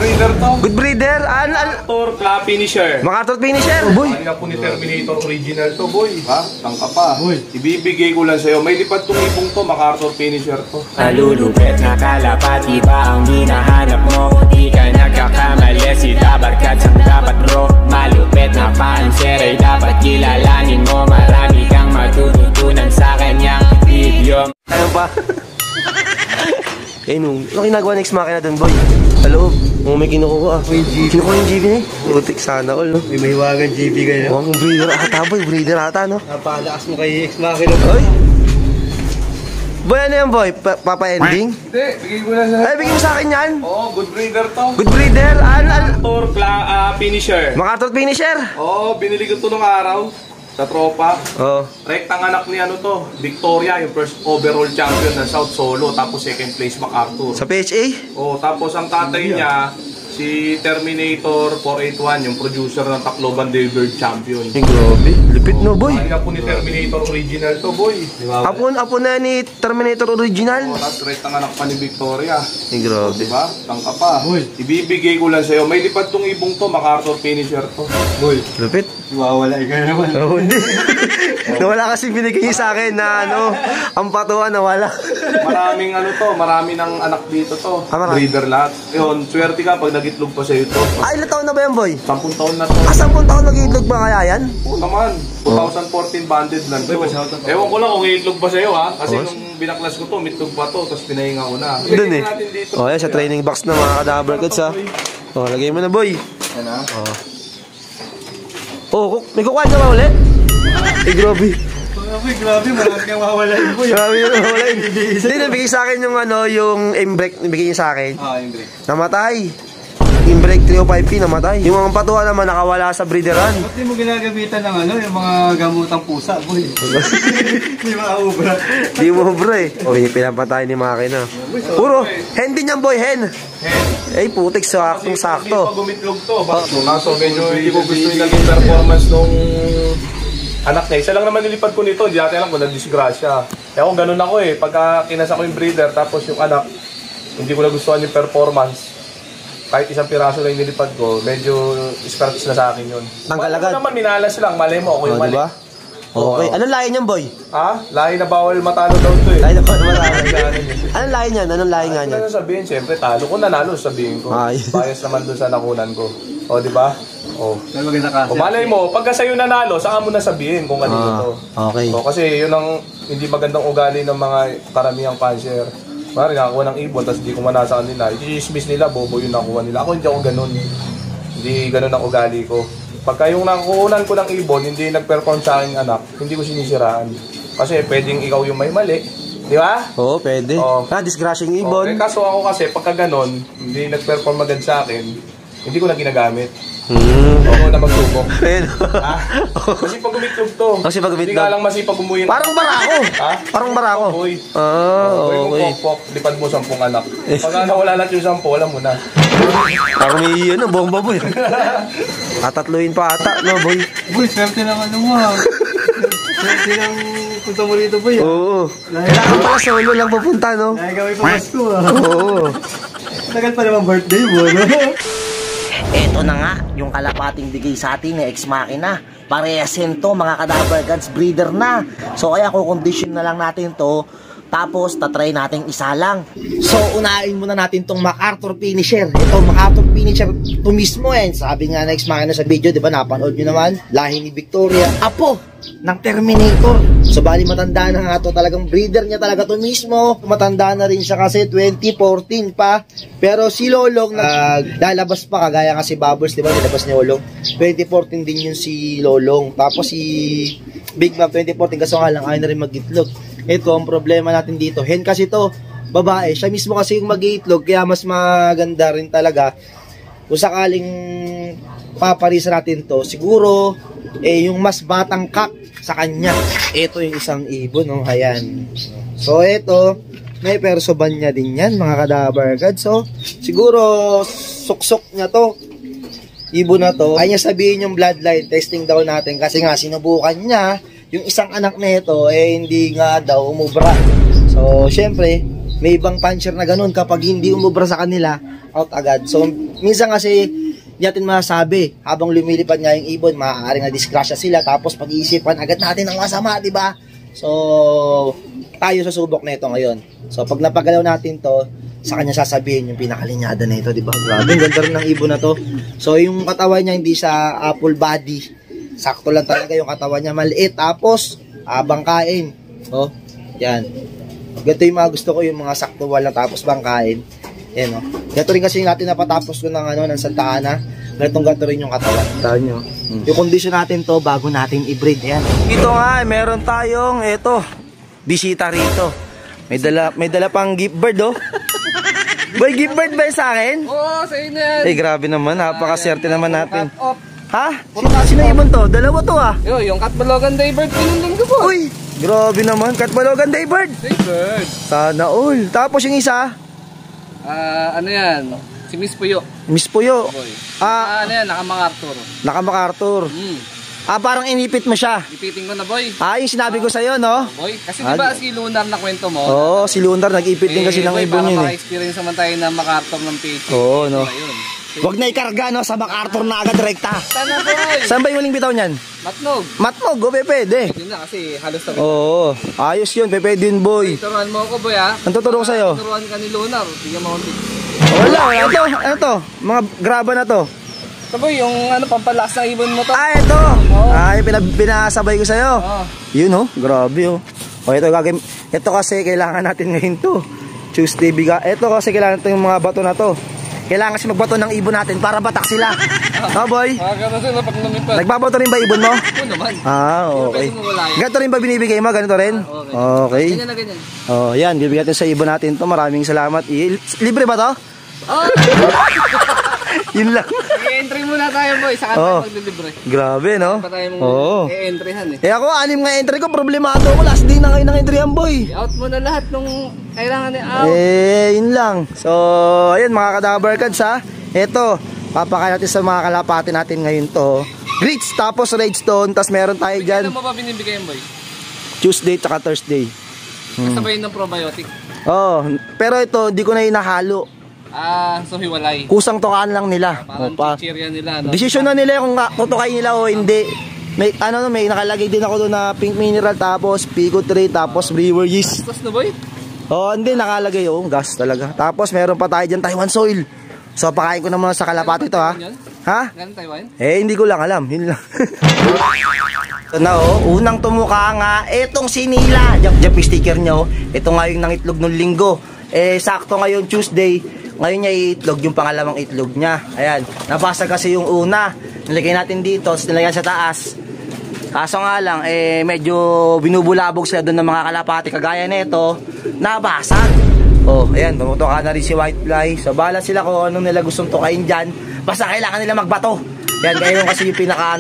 breeder to. Good breeder? MacArthur finisher. MacArthur finisher? Oh, boy. Kanina po ni Terminator original to, boy. Ha? Tangka pa. Boy. Ibibigay ko lang sa'yo. May lipad tong ibong to, MacArthur finisher to. Malulupit na kalapati ba ang hinahanap mo? Di ka nagkakamali, si Dabarkat ang dapat bro. Malupit na paanser ay dapat kilalanin mo. Marami kang matututunan sa kanyang video. Ano ba? Eh no, ano ginagawa next makina dun, boy? Sa loob, may kinukuha. Kinukuha yung GB eh. Utik sana all, no? May mahiwagan GB kayo. Mukhang breeder ata, boy. Breeder ata, no? Napalakas mo kay ex makina. Oy! Boy, ano yan, boy? Papa-ending? Hindi, bigay ko lang sa'yo. Ay, bigyan mo sa akin yan. Oo, good breeder to. Good breeder? MacArthur finisher. MacArthur finisher? Oo, binili ko to nung araw. Sa tropa. Oo. Rektang anak ni ano to, Victoria, yung first overall champion ng South Solo, tapos second place MacArthur. Sa PHA? Oh, tapos ang tatay niya, si Terminator 481, yung producer ng Tacloban Daybird champion. Ay, grabe. Lupit, no, boy? Kanina po ni Terminator original to, boy. Apo na ni Terminator original? Oh, tapos rektang anak pa ni Victoria. Ay, grabe. Diba? Tangka pa. Boy. Ibibigay ko lang sa'yo. May lipad tong ibong to, MacArthur finisher to. Boy, Lupit. iwawala ka naman. Oo, hindi. Nawala kasi binigay niyo sa akin na ano, ang patuwa nawala. Maraming ano to, marami ng anak dito to. Breeder lahat. Yun, swerte ka pag nagitlog pa sa'yo to. Ay, ilang taon na ba yan, boy? 10 taon na to. 10 taon nag-iitlog pa kaya yan? Oo naman. 2014 banded lang to. Ewan ko lang kung iitlog pa sa'yo ha. Kasi nung binaklas ko to, mitlog pa to. Tapos pinahinga ko na. Doon eh. Oh, yan, sa training box na mga kadaber kids ha. Oh, lagay mo na, boy. Yan ha. Oh, may kukuhan ka ba ulit? Eh, grabe. Grabe, marami kang mawawalain, boy. Grabe yung nawalain. Hindi, nabigay sa akin yung ano, yung aim brake, nabigay niya sa akin. yung break. Namatay. Aim brake 305P, namatay. Yung mga patuwa naman, nakawala sa breederan. Ba't di mo ginagamitan ng ano, yung mga gamutang pusa, boy? Hindi makaubra. Di mo bro eh. O, pinapatay ni makina. Puro, hen din yan, boy, hen. Eh, putik, saktong-sakto. Hindi pa gumitlog to. Kaso medyo hindi ko gusto yung naging performance nung anak niya. Isa lang naman nilipad ko nito. Hindi natin alam kung nagdisgrasya. Kaya ako ganun ako eh. Pagka kinasa ko yung breeder tapos yung anak, hindi ko nagustuhan yung performance. Kahit isang piraso lang yung nilipad ko, medyo scratch na sa akin yun. Tanggal agad. Naman minalas lang. Malay mo ako yung mali. Diba? Okay. Anong lahi niyan, boy? Ha? Lahi na bawal matalo daw to eh. Lahi na bawal matalo. Anong lahi niyan? Anong lahi nga niyan? Ano sabihin? Siyempre, talo ko, nanalo sabihin ko. Bias naman dun sa nakunan ko. O, di ba? O. O, malay mo, pagka sa'yo nanalo, saka mo na sabihin kung kanino to. Okay. O, kasi yun ang hindi magandang ugali ng mga karamihang puncher. Mari, nakakuha ng ibon, tapos hindi ko manasa kanila. I-dismiss nila, bobo yung nakuha nila. Ako hindi ako ganun. Hindi ganun ang ugali ko. Pagka yung nakukunan ko ng ibon, hindi nag-perform sa aking anak, hindi ko sinisiraan. Kasi pwedeng ikaw yung may mali. Di ba? Oo, pwede. Disgrasya yung ibon. Okay, kaso ako kasi, pagka ganon, hindi nag-perform agad sa akin, hindi ko na ginagamit. Oo na magsubok. Ha? Masipag gumitlog to. Masipag gumitlog. Hindi ka lang masipag umuwi. Parang barako. Ha? Parang barako. Boy. Okay. Pok, lipad mo 10 anak. Pag nawala natin yung 10, alam mo na. Parang may bomba, boy. Tatatluin pa ata, no, boy? Boy, swerte lang ano mo. Swerte lang punta mo rito, boy. Oo. Kailangan pala solo lang pupunta, no? Dahil gawin pa Pasko, Oo. Tagal pa naman birthday mo, no? Eto na nga, yung kalapating bigay sa atin ng Ex Machina. Parehasin to, mga cadaver guns breeder na. So kaya kukondisyon na lang natin to. Tapos tatry natin isa lang. So unahin muna natin tong MacArthur finisher. Ito MacArthur finisher to mismo eh. Sabi nga na Ex Machina sa video, di ba? Napanood nyo naman. Lahi ni Victoria. Apo ng Terminator. So bali matanda na nga to. Talagang breeder niya talaga to mismo. Matanda na rin siya kasi 2014 pa. Pero si Lolong lalabas pa kagaya nga si Bubbles, di ba? Nilabas ni Lolong. 2014 din yun si Lolong. Tapos si Big Map 2014 kasi nga lang ayaw na rin mag-itlog. Ito ang problema natin dito. Hen kasi to, babae. Siya mismo kasi yung mag-iitlog. Kaya mas maganda rin talaga. Kung sakaling paparisa natin to, siguro, yung mas batang kak sa kanya. Ito yung isang ibon, no? Ayan. So, ito, may perso ban niya din yan, mga cadaver god. So, siguro, suksok niya to. Ibon na to. Ay niya sabihin yung bloodline, testing daw natin. Kasi nga, sinubukan niya. Yung isang anak nito hindi nga daw umubra. So, syempre, may ibang puncher na ganun. Kapag hindi umubra sa kanila, out agad. So, minsan kasi, hindi natin masabi. Habang lumilipad nga yung ibon, maaaring na-disgrasya sila. Tapos, pag-iisipan agad natin ang masama, di ba? So, tayo susubok na ito ngayon. So, pag napagalaw natin to, sa kanya sasabihin yung pinakalinyada na ito, di ba? Grabe, ang ganda rin ng ibon na to. So, yung katawan niya hindi siya full body. Sakto lang talaga yung katawan niya, maliit. Tapos, bangkain. Oh, yan. Ganito yung mga gusto ko, yung mga sakto walang tapos bangkain. Yan, oh. Ganito rin kasi natin napatapos ko ng Santa Ana. Ganito rin yung katawan. Tahan nyo. Yung condition natin to, bago natin i-breed. Yan. Ito nga, meron tayong, bisita rito. May dala pang gift bird, oh. Boy, gift bird ba sa akin? Oo, sa inyo yan. Grabe naman, napakaswerte naman natin. Ha? Sino ibon to? Dalawa to, ah. Yo, yung Katbalogan Daybird, pinundin ko po. Uy, grabe naman, Katbalogan Daybird. Daybird. Sana all. Tapos yung isa? Ano yan? Si Miss Puyo. Miss Puyo. Boy. Ano yan? Naka-MacArthur. Naka-MacArthur. Parang inipit mo siya. Ipiting ko na, boy. Yung sinabi ko sa'yo, no? Boy, kasi diba si Lunar na kwento mo? Oo, si Lunar nag-ipit din kasi ng boy, ibon yun, para maka-experience naman tayo ng MacArthur ng PH. Oo, no? Ayun. Huwag na ikarga, no? Sa MacArthur na agad rekta. Sana, boy. Saan ba yung huling bitaw niyan? Matnog. Matnog, pwede. Yun na kasi halos na. Oo, ayos yun, pwede din, boy. Turuan mo ako, boy, ha? Ang tuturo ko sa'yo? Turuan ka ni Lunar. Tingnan mo konti. Wala, ano to? Mga graba na to. Ito, boy, yung pampalas ng ibon mo to. Ito. Yung pinasabay ko sa'yo. Yun, oh. Grabe, oh. Ito kasi kailangan natin ngayon to. Tuesday biga. Ito kasi kailangan natin yung mga bato na to. Kailangan kasi magbato ng ibon natin para batak sila. Boy? Gano'n sila pag lumipad. Nagbabato rin ba ibon mo? Oo naman. Okay. Ganito rin ba binibigay mo? Ganito rin? Okay. Ganyan na ganyan. Yan. Bibigyan natin sa ibon natin to. Maraming salamat. Libre ba to? Yun lang. I-entry muna tayo, boy. Saka tayo maglilibre. Grabe, no? Pa tayo mong i-entryhan, ako, 6 nga entry ko. Problemado ako. Last day na ngayon ng entryhan, boy. I-out mo na lahat nung kailangan i-out. Yun lang. So, ayun, mga Kadaver Cards, ha. Ito, papakain natin sa mga kalapati natin ngayon to. Grits, tapos redstone, tapos meron tayo dyan. Ano mo ba binibigay yan, boy? Tuesday, tsaka Thursday. Kasabay ng probiotic. Pero ito, hindi ko na hinahalo. So hiwalay. Kusang tukaan lang nila. Parang chichirya nila, no? Decision na nila kung tutukain nila o hindi. May nakalagay din ako doon na pink mineral, tapos pico tree, tapos brewer yeast. Tapos na, boy? Hindi nakalagay, gas talaga. Tapos meron pa tayo dyan Taiwan soil. So pakain ko naman sa kalapati to, ha. Ha? Galing Taiwan? Hindi ko lang alam, yun lang. Ito na, unang tumuka nga etong sinila. Diyan sticker nyo. Ito nga yung nangitlog nung linggo. Sakto ngayon Tuesday. Ngayon niya itlog yung pangalawang itlog niya. Ayan, nabasag kasi yung una. Nilagay natin dito, nilagay sa taas. Kaso nga lang, medyo binubulabog sila doon ng mga kalapati. Kagaya nito, nabasag. Ayan, tumutuka na rin si White Fly. So, bahala sila kung anong nila gustong tukain dyan. Basta kailangan nila magbato. Yan, ngayon kasi yung pinaka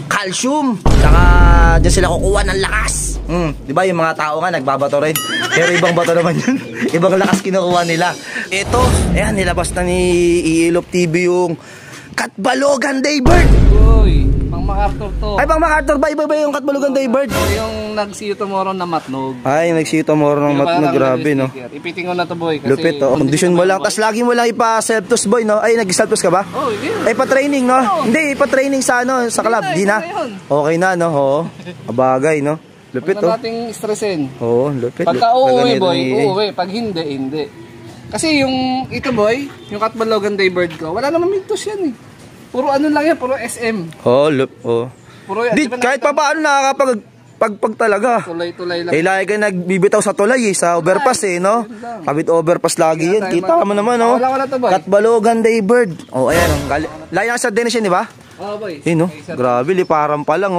calcium. Saka dyan sila kukuha ng lakas. Diba yung mga tao nga nagbabato rin. Pero ibang bato naman yun. Ibang lakas kinukuha nila. Ito, ayan, nilabas na ni Iilop TV yung Katbalogan Daybird. Uy, pang MacArthur to. Pang MacArthur ba? Iba yung Katbalogan Daybird? Yung nag-see you tomorrow na matnog. Nag-see you tomorrow ng matnog. Grabe, no? Ipiting ko na to, boy. Kasi lupit, kondisyon mo lang. Tapos lagi mo lang ipa-self-toast, boy, no? Nag-self-toast ka ba? Yeah. Pa-training, no? Hindi, pa-training sa sa club. Di na? Okay na, no? Abagay, no? Lupit, Huwag na nating stressin. Lupit. Pagka uuwi, boy, uuwi. Pag hindi, hindi. Kasi ito, boy, yung Katbalogan Daybird ko, wala naman mitos yan, Puro ano lang yan, puro SM. Puro yan. Di, kahit pa paano nakakapagpag talaga. Tulay-tulay lang. Lagi ka nagbibitaw sa tulay, sa overpass, no? Kabit overpass lagi yan. Kita mo naman, no? Wala to, boy. Katbalogan Daybird. Ayan, layo sa Dennis yun, di ba? Boy. No? Grabe, liparan pa lang,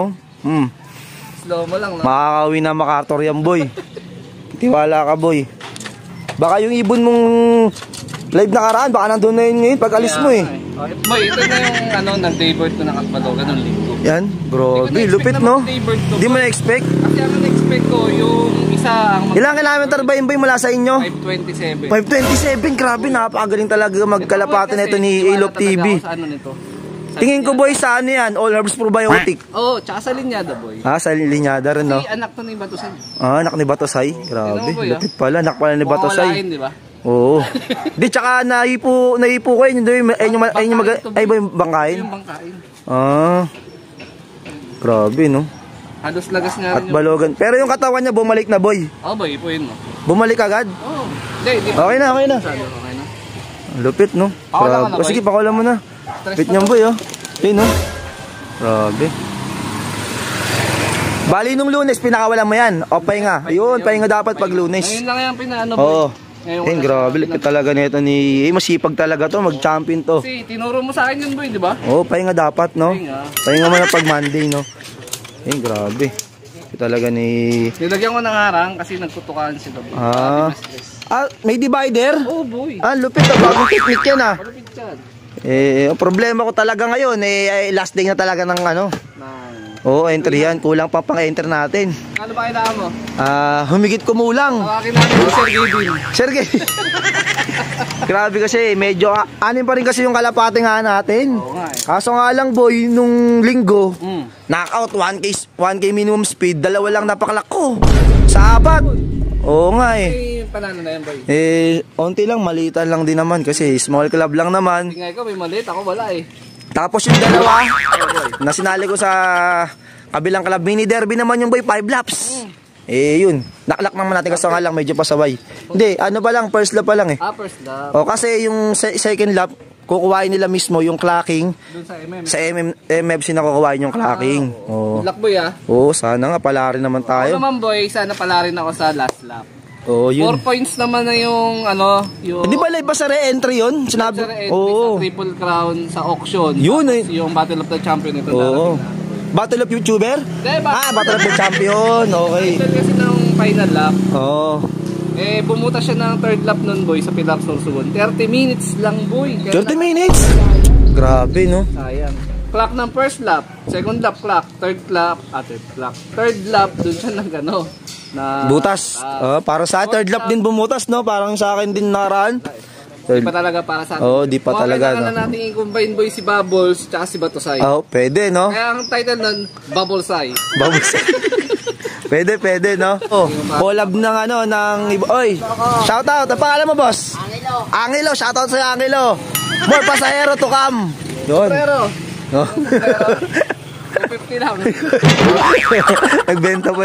Slow mo lang, no? Makakawin na MacArthur yan, boy. Tiwala ka, boy. Baka yung ibon mong live nakaraan, baka nandun na yun ngayon pag alis mo, Boy, ito na yung ng Daybird ko na Katbalogan ng linggo. Yan, grabe, lupit, no? Hindi mo na-expect? Kasi ang na-expect ko, yung isa ang... Ilang kilometer ba yun, boy, mula sa inyo? 527. 527, grabe, napakagaling talaga magkalapatan nito ni Iilop TV. Sa ano nito? Tingin ko boy sa ano yan, all herbs probiotic. Oo, tsaka sa linyada boy. Sa linyada rin, no? Si anak to ni Batusay. Anak ni Batosay. Grabe, Tingnan mo, boy, lapit pala. Anak pala ni Mukhang Batosay. walain, di ba? Oo. Di, tsaka naipo ko yun. Ay ba yung bangkain? Yung bangkain. Grabe, no? Halos lagas nga At rin yung... balogan. Pero yung katawan niya bumalik na, boy. Oo boy, ipuin mo. Bumalik agad? Oo. Hindi. Okay na. Okay na. Lupit, no? Pakawalan ka na, boy. Sige, pakawalan mo na. Stress Lupit pa niyan, to. boy, oh. Yun, no? Grabe. Bali nung Lunes, pinakawalan mo yan. O, pahinga. Yun, pahinga dapat pag Lunes. Ngayon lang yung pinaano boy. Oo. Ngayon Grabe, lupit talaga nito ni... masipag talaga to, mag-champion to. Kasi tinuro mo sa akin yun boy, di ba? Oo, pahinga dapat, no? Pahinga mo na pag Monday, no? Grabe. Ito talaga ni... Nilagyan ko ng harang kasi nagtutukan sila boy. May divider? Oo boy. Lupit. Bagong technique yan, Malupit yan. ang problema ko talaga ngayon, last day na talaga ng ano. Oo, entry yan. Kulang pa pang-enter natin. Ano ba kailangan mo? Humigit kumulang. Tawakin natin si Sir Gavin. Sergey. Grabe kasi, medyo anin pa rin kasi yung kalapate nga natin. Oo nga Kaso nga lang boy, nung linggo, Mm. knockout 1K minimum speed, dalawa lang napaklak ko. Sa apat. Oo nga May panalo na yan boy. onti lang, malitan lang din naman kasi small club lang naman. Tingay ko may maliit, ako wala eh. Tapos yung dalawa, na sinali ko sa kabilang club, mini derby naman yung boy, 5 laps. Yun, naklak naman natin kasi nga lang medyo pasaway. Hindi, ano pa lang, first lap pa lang First lap. kasi yung second lap, kukuhain nila mismo yung clocking. Doon sa MM. Sa MFC na kukuhain yung clocking. Good luck boy Sana nga, pala rin naman Ako tayo. naman boy, sana pala rin ako sa last lap. Yun. 4 points naman na yung yung... Di ba live ba sa re-entry yun? Sinabi? Sa Triple Crown sa auction. Yun Tapos yung Battle of the Champion ito darating na. Battle of YouTuber? Battle of the Champion. Okay. Ito kasi ng final lap. Bumuta siya ng third lap nun boy sa Pilar Sorsogon. 30 minutes lang boy. 30 minutes? Grabe, no? Sayang. Clock ng first lap, second lap clock, third lap, third lap dun siya na Butas. Para sa third lap din bumutas, no? Parang sa akin din nakaraan. Di pa talaga para sa atin. Di pa talaga, no? Kailangan na natin i-combine boy si Bubbles tsaka si Batosay. Pwede, no? Kaya ang title nun, Bubblesay. Pwede, no? Collab ng Oy, shoutout. Ang pangalan mo, boss? Angelo, shoutout sa Angelo. More pasahero to come. Yun. Pero, 250 lang. Nagbenta pa